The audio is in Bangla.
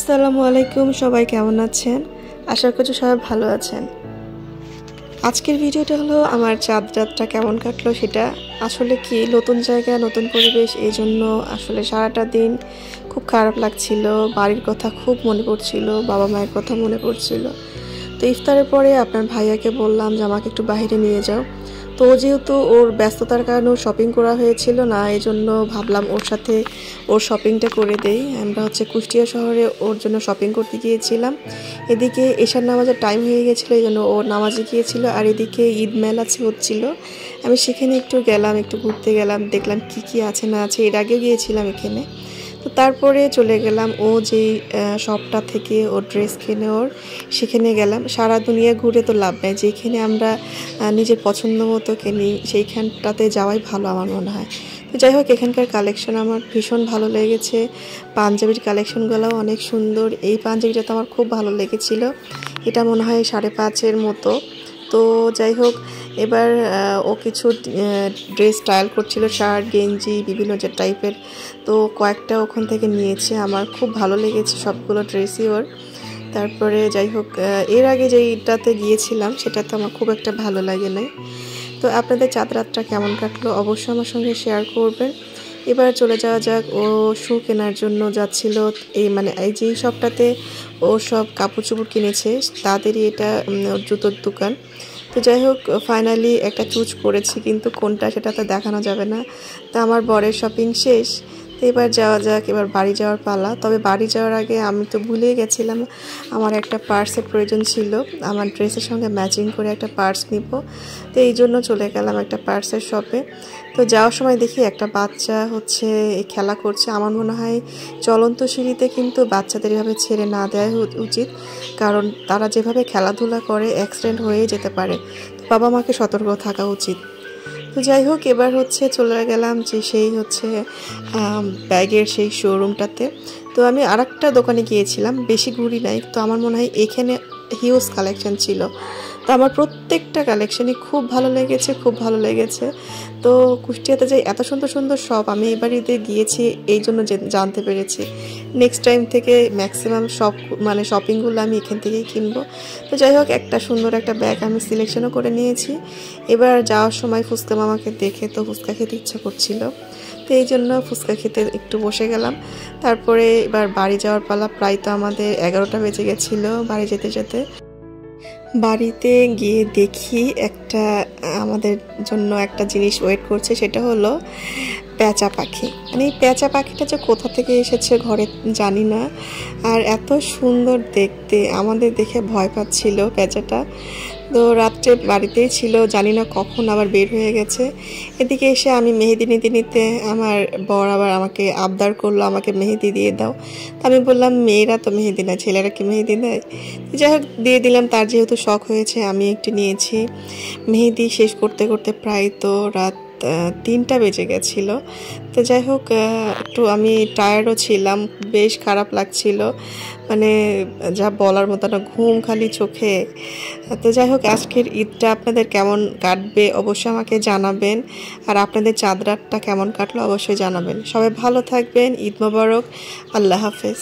আসসালামু আলাইকুম, সবাই কেমন আছেন? আশা করছি সবাই ভালো আছেন। আজকের ভিডিওটা হলো আমার চাঁদ রাতটা কেমন কাটলো সেটা। আসলে কি নতুন জায়গা নতুন পরিবেশ, এই জন্য আসলে সারাটা দিন খুব খারাপ লাগছিল। বাড়ির কথা খুব মনে পড়ছিল, বাবা মায়ের কথা মনে পড়ছিল। তো ইফতারের পরে আপনার ভাইয়াকে বললাম যে আমাকে একটু বাইরে নিয়ে যাও। তো যেহেতু ওর ব্যস্ততার কারণে শপিং করা হয়েছিল না, এই জন্য ভাবলাম ওর সাথে ওর শপিংটা করে দেই। আমরা কুষ্টিয়া শহরে ওর জন্য শপিং করতে গিয়েছিলাম। এদিকে এশার নামাজের টাইম হয়ে গেছিলো, এই জন্য ও নামাজে গিয়েছিল। আর এদিকে ঈদ মেলা হচ্ছিল, আমি সেখানে একটু গেলাম, একটু ঘুরতে গেলাম, দেখলাম কি কি আছে না আছে। এর আগেও গিয়েছিলাম এখানে। তো তারপরে চলে গেলাম ও যেই শপটা থেকে ও ড্রেস কিনে ওর সেখানে গেলাম। সারা দুনিয়া ঘুরে তো লাভ নেই, যেখানে আমরা নিজের পছন্দ মতো কিনি সেইখানটাতে যাওয়াই ভালো আমার মনে হয়। তো যাই হোক, এখানকার কালেকশন আমার ভীষণ ভালো লেগেছে। পাঞ্জাবির কালেকশনগুলোও অনেক সুন্দর। এই পাঞ্জাবিটা তো আমার খুব ভালো লেগেছিল, এটা মনে হয় 5.5-এর মতো। তো যাই হোক, এবার ও কিছু ড্রেস স্টাইল করছিল, শার্ট গেঞ্জি বিভিন্ন যে টাইপের। তো কয়েকটা ওখান থেকে নিয়েছে, আমার খুব ভালো লেগেছে সবগুলো ড্রেসই ওর। তারপরে যাই হোক, এর আগে যেইটাতে গিয়েছিলাম সেটা তো আমার খুব একটা ভালো লাগে নাই। তো আপনাদের চাঁদ রাতটা কেমন কাটলো অবশ্যই আমার সঙ্গে শেয়ার করবেন। এবার চলে যাওয়া যাক, ও শু কেনার জন্য যাচ্ছিল। এই যেই শপটাতে ও সব কাপড় চোপড় কিনেছে তাদেরই এটা জুতোর দোকান। তো যাই হোক, ফাইনালি একটা চুজ করেছি, কিন্তু কোনটা সেটা তো দেখানো যাবে না। তো আমার বরের শপিং শেষ। তো এবার যাওয়া যাক, এবার বাড়ি যাওয়ার পালা। তবে বাড়ি যাওয়ার আগে আমি তো ভুলে গেছিলাম, আমার একটা পার্সের প্রয়োজন ছিল। আমার ড্রেসের সঙ্গে ম্যাচিং করে একটা পার্স নিব। তো এই জন্য চলে গেলাম একটা পার্সের শপে। তো যাওয়ার সময় দেখি একটা বাচ্চা খেলা করছে। আমার মনে হয় চলন্ত সিঁড়িতে কিন্তু বাচ্চাদের এভাবে ছেড়ে না দেওয়া উচিত, কারণ তারা যেভাবে খেলাধুলা করে অ্যাক্সিডেন্ট হয়ে যেতে পারে। তো বাবা মাকে সতর্ক থাকা উচিত। তো যাই হোক, এবার চলে গেলাম যে ব্যাগের সেই শোরুমটাতে। তো আমি আরেকটা দোকানে গিয়েছিলাম, বেশি ঘুরি নাই। তো আমার মনে হয় এখানে হিউজ কালেকশন ছিল। তো আমার প্রত্যেকটা কালেকশনই খুব ভালো লেগেছে, খুব ভালো লেগেছে। তো কুষ্টিয়াতে যে এত সুন্দর সুন্দর শপ আমি এবারেতে গিয়েছি, এই জন্য জানতে পেরেছি। নেক্সট টাইম থেকে ম্যাক্সিমাম শপিংগুলো আমি এখান থেকেই কিনবো। তো যাই হোক, একটা সুন্দর একটা ব্যাগ আমি সিলেকশনও করে নিয়েছি। এবার যাওয়ার সময় ফুচকা মামাকে দেখে তো ফুচকা খেতে ইচ্ছা করছিল, তো এই জন্য ফুচকা খেতে একটু বসে গেলাম। তারপরে এবার বাড়ি যাওয়ার পালা। প্রায় তো আমাদের 11টা বেজে গেছিলো বাড়ি যেতে যেতে। বাড়িতে গিয়ে দেখি আমাদের জন্য একটা জিনিস ওয়েট করছে, সেটা হলো পেঁচা পাখি। এই পেঁচা পাখিটা যে কোথা থেকে এসেছে ঘরে জানি না, আর এত সুন্দর দেখতে, আমাদের দেখে ভয় পাচ্ছিল পেঁচাটা। তো রাত্রে বাড়িতেই ছিল, জানি না কখন আবার বের হয়ে গেছে। এদিকে এসে আমি মেহেদি নিতে নিতে আমার বর আবার আমাকে আবদার করলো, আমাকে মেহেদি দিয়ে দাও। আমি বললাম মেয়েরা তো মেহেদি না, ছেলেরা কি মেহেদি নেয়? যাই হোক, দিয়ে দিলাম। তার যেহেতু শখ হয়েছে আমি একটু নিয়েছি। মেহেদি শেষ করতে করতে প্রায় তো রাত 3টা বেজে গেছিল। তো যাই হোক, একটু আমি টায়ার্ডও ছিলাম, বেশ খারাপ লাগছিল, যা বলার মতো না, ঘুম খালি চোখে। তো যাই হোক, আজকের ঈদটা আপনাদের কেমন কাটবে অবশ্যই আমাকে জানাবেন, আর আপনাদের চাঁদ রাতটা কেমন কাটলো অবশ্যই জানাবেন। সবাই ভালো থাকবেন, ঈদ মোবারক, আল্লাহ হাফেজ।